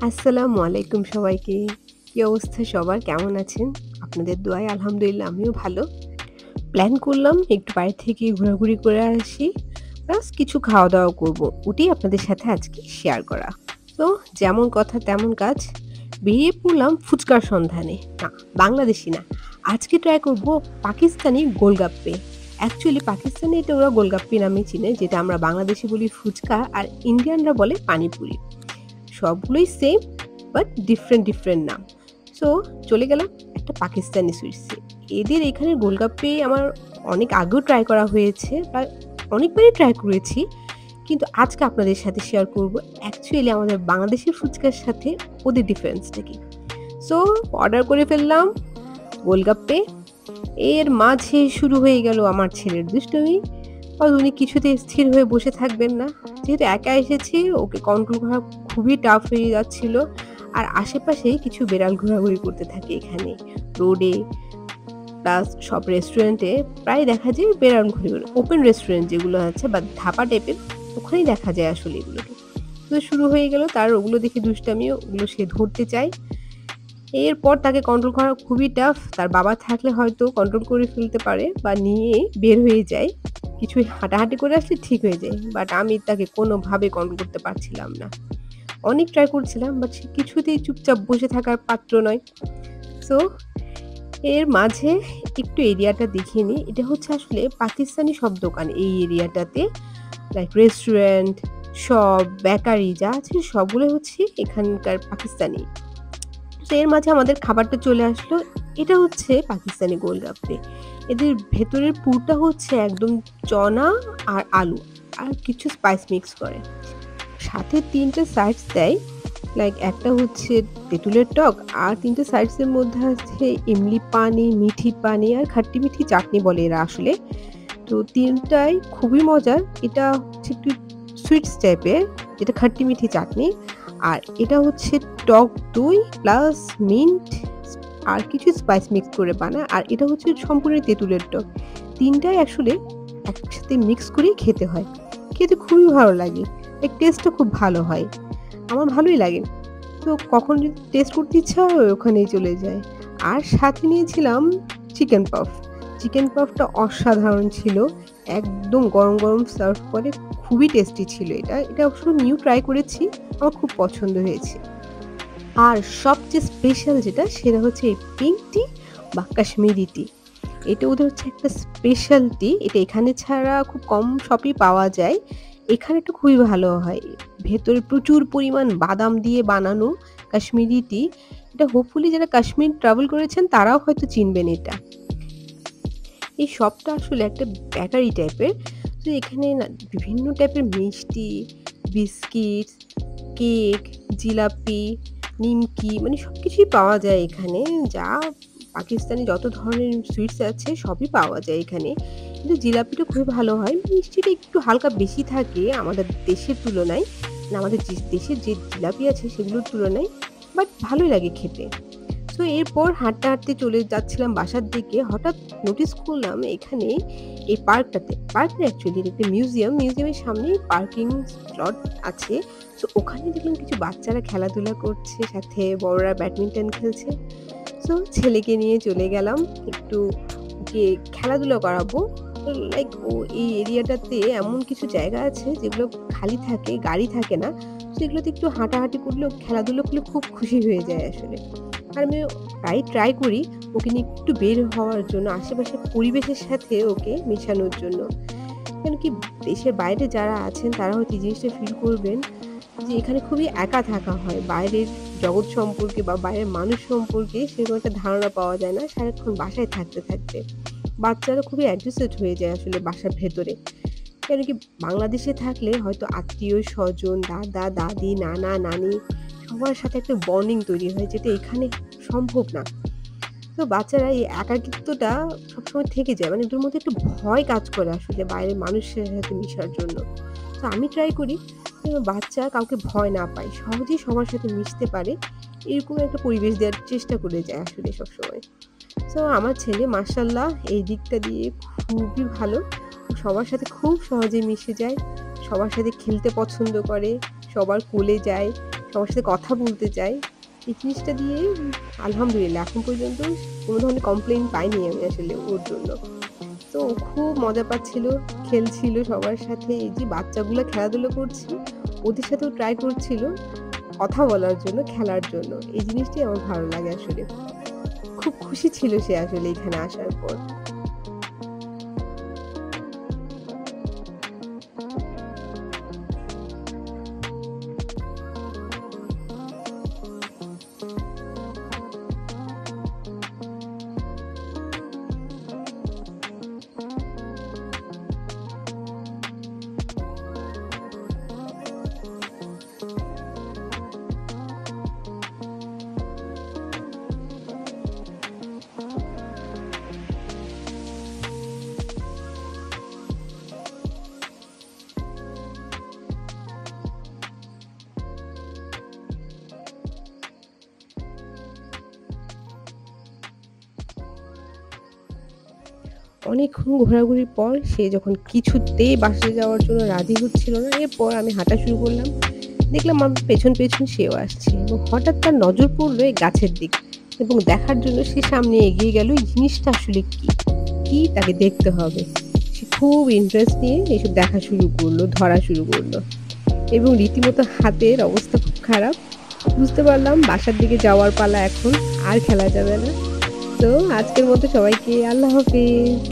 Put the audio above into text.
আসসালামু আলাইকুম সবাইকে। কি অবস্থা সবার? কেমন আছেন? আপনাদের দোয়ায় আলহামদুলিল্লাহ আমিও ভালো। প্ল্যান করলাম একটু বাইরে থেকে ঘোরাঘুরি করে আসি। প্লাস কিছু খাওয়া-দাওয়া করব। ওটাই আপনাদের সাথে আজকে শেয়ার করা। তো যেমন কথা তেমন কাজ। বেরিয়ে পড়লাম ফুচকার সন্ধানে। না, বাংলাদেশি না। আজকে ট্রাই করব পাকিস্তানি গোলগাপ্পে। অ্যাকচুয়ালি পাকিস্তানে এটা ওরা গোলগাপ্পে নামে চিনে, যেটা আমরা বাংলাদেশী বলি ফুচকা আর ইন্ডিয়ানরা বলে পানিপুরি। সবগুলোই সেম বাট ডিফারেন্ট নাম। সো চলে গেলাম একটা পাকিস্তানি সুইটসে। এদের এখানের গোলগাপ্পে আমার অনেক আগেও ট্রাই করা হয়েছে বা অনেকবারই ট্রাই করেছি। কিন্তু আজকে আপনাদের সাথে শেয়ার করব অ্যাকচুয়ালি আমাদের বাংলাদেশের ফুচকার সাথে ওদের ডিফারেন্সটা কি। সো অর্ডার করে ফেললাম গোলগাপ্পে। এর মাঝে শুরু হয়ে গেল আমার ছেলের দুষ্টুমি। আর উনি কিছুতেই স্থির হয়ে বসে থাকবেন না। যেহেতু একা এসেছি ওকে কন্ট্রোল করা খুবই টাফ হয়ে যাচ্ছিল। আর আশেপাশে কিছু বেড়াল ঘোরাঘুরি করতে থাকে এখানে। রোডে প্লাস সব রেস্টুরেন্টে প্রায় দেখা যায় বেড়াল ঘুরে বেড়ায়। ওপেন রেস্টুরেন্ট যেগুলো আছে বা ধাবা টাইপের ওখানেই দেখা যায় আসলে এগুলোকে। তো শুরু হয়ে গেল তার ওগুলো দেখে দুষ্টামি, ওগুলো সে ধরতে চায়। এরপর তাকে কন্ট্রোল করা খুবই টাফ। তার বাবা থাকলে হয়তো কন্ট্রোল করে ফেলতে পারে বা নিয়ে বের হয়ে যায়। কিছু হাঁটাহাঁটি করে আসলে ঠিক হয়ে যায়। বাট আমি তাকে কোনোভাবে কন্ট্রোল করতে পারছিলাম না। অনেক ট্রাই করছিলাম বাট সে কিছুতেই চুপচাপ বসে থাকার পাত্র নয়। সো এর মাঝে একটু এরিয়াটা দেখিয়ে নিই। এটা হচ্ছে আসলে পাকিস্তানি সব দোকান এই এরিয়াটাতে। লাইক রেস্টুরেন্ট, শপ, বেকারি যা আছে সবগুলো হচ্ছে এখানকার পাকিস্তানি। তো এর মাঝে আমাদের খাবারটা চলে আসলো। এটা হচ্ছে পাকিস্তানি গোলগাপ্পে। এদের ভেতরের পুরটা হচ্ছে একদম চনা আর আলু আর কিছু স্পাইস মিক্স করে। সাথে ৩ টে সাইডস দেয়। লাইক একটা হচ্ছে তেঁতুলের টক আর ৩ টে সাইডস এর মধ্যে আছে ইমলি পানি, মিঠি পানি আর খাট্টি মিঠি চাটনি বলে এরা আসলে। তো ৩ টাই খুবই মজার। এটা হচ্ছে একটু সুইটস টাইপের, যেটা খাট্টি মিঠি চাটনি। আর এটা হচ্ছে টক দই প্লাস মিন্ট আর কিছু স্পাইস মিক্স করে বানায়। আর এটা হচ্ছে সম্পূর্ণ তেঁতুলের টক। ৩ টাই আসলে একসাথে মিক্স করেই খেতে হয়। খেতে খুবই ভালো লাগে। এর টেস্টটা খুব ভালো হয়। আমার ভালোই লাগে। তো কখন যদি টেস্ট করতে ইচ্ছা হয় ওখানেই চলে যাই। আর সাথে নিয়েছিলাম চিকেন পাফ। চিকেন পাফটা অসাধারণ ছিল। একদম গরম সার্ভ করে খুবই টেস্টি ছিল এটা। এটা অবশ্য নিউ ট্রাই করেছি। আমার খুব পছন্দ হয়েছে। আর সবচেয়ে স্পেশাল যেটা সেটা হচ্ছে এই পিঙ্ক টি বা কাশ্মীরি টি। এটা ওদের হচ্ছে একটা স্পেশাল টি। এটা এখানে ছাড়া খুব কম শপেই পাওয়া যায়। এখানেরটা খুবই ভালো হয়। ভেতরে প্রচুর পরিমাণ বাদাম দিয়ে বানানো কাশ্মীরি টি। এটা হোপফুলি যারা কাশ্মীর ট্রাভেল করেছেন তারাও হয়তো চিনবেন এটা। এই শপটা আসলে একটা বেকারি টাইপের। তো এখানে না বিভিন্ন টাইপের মিষ্টি, বিস্কিট, কেক, জিলাপি, নিমকি মানে সবকিছুই পাওয়া যায় এখানে। যা পাকিস্তানি যত ধরনের সুইটস আছে সবই পাওয়া যায় এখানে। কিন্তু জিলাপিটা খুবই ভালো হয়। মিষ্টিটা একটু হালকা বেশি থাকে আমাদের দেশের তুলনায়। মানে আমাদের দেশের যে জিলাপি আছে সেগুলোর তুলনায়। বাট ভালোই লাগে খেতে। সো এরপর হাঁটতে চলে যাচ্ছিলাম বাসার দিকে। হঠাৎ নোটিস করলাম এখানে এই পার্ক না অ্যাকচুয়ালি এটা একটা মিউজিয়ামের সামনেই পার্কিং স্লট আছে। সো ওখানে দেখলাম কিছু বাচ্চারা খেলাধুলা করছে, সাথে বড়রা ব্যাডমিন্টন খেলছে। সো ছেলেকে নিয়ে চলে গেলাম একটু ওকে খেলাধুলা করাবো। লাইক ও এই এরিয়াটাতে এমন কিছু জায়গা আছে যেগুলো খালি থাকে, গাড়ি থাকে না। সেগুলোতে একটু হাঁটাহাঁটি করলে, খেলাধুলা করলে খুব খুশি হয়ে যায় আসলে। আর আমি প্রায় ট্রাই করি ওকে নিয়ে একটু বের হওয়ার জন্য, আশেপাশের পরিবেশের সাথে ওকে মেশানোর জন্য। কেন কি দেশের বাইরে যারা আছেন তারা হয়তো এই জিনিসটা ফিল করবেন যে এখানে খুবই একা থাকা হয়। বাইরের জগৎ সম্পর্কে বা বাইরের মানুষ সম্পর্কে সেরকম একটা ধারণা পাওয়া যায় না সারাক্ষণ বাসায় থাকতে। বাচ্চারা খুবই অ্যাডজাস্টেড হয়ে যায় আসলে বাসার ভেতরে। কেন কি বাংলাদেশে থাকলে হয়তো আত্মীয়-স্বজন, দাদা-দাদি, নানা-নানি সবার সাথে একটা বন্ডিং তৈরি হয় যেটা এখানে সম্ভব না। তো বাচ্চারা এই একাকিত্বটা সবসময় থেকে যায়। মানে ওদের মধ্যে একটু ভয় কাজ করে আসলে বাইরের মানুষের সাথে মিশার জন্য। তো আমি ট্রাই করি যেন বাচ্চা কাউকে ভয় না পায়। সহজেই সবার সাথে মিশতে পারে। এরকম একটা পরিবেশ দেওয়ার চেষ্টা করে যায় আসলে সবসময়। সো আমার ছেলে মাশাআল্লাহ এই দিকটা দিয়ে খুবই ভালো। ও সবার সাথে খুব সহজে মিশে যায়। সবার সাথে খেলতে পছন্দ করে, সবার কোলে যায়, সবার সাথে কথা বলতে চায়। এই জিনিসটা দিয়ে আলহামদুলিল্লাহ এখন পর্যন্ত কোনো ধরনের কমপ্লেইন পাইনি আমি আসলে ওর জন্য। তো ও খুব মজা পাচ্ছিল, খেলছিল সবার সাথে। এই যে বাচ্চাগুলো খেলাধুলা করছে, ওদের সাথেও ট্রাই করছিল কথা বলার জন্য, খেলার জন্য। এই জিনিসটি আমার ভালো লাগে আসলে। খুব খুশি ছিল সে আসলে এখানে আসার পর। অনেকক্ষণ ঘোরাঘুরির পর সে যখন কিছুতেই বাসায় যাওয়ার জন্য রাজি হচ্ছিল না, এরপর আমি হাঁটা শুরু করলাম। দেখলাম আমার পেছন, পেছন সেও আসছে এবং হঠাৎ তার নজর পড়ল এই গাছের দিকে এবং দেখার জন্য সে সামনে এগিয়ে গেল এই জিনিসটা আসলে কি? কি তাকে দেখতে হবে। সে খুব ইন্টারেস্ট নিয়ে এসব দেখা শুরু করলো, ধরা শুরু করলো এবং রীতিমতো হাতের অবস্থা খুব খারাপ। বুঝতে পারলাম বাসার দিকে যাওয়ার পালা এখন, আর খেলা যাবে না। তো আজকের মতো সবাইকে আল্লাহ হাফেজ।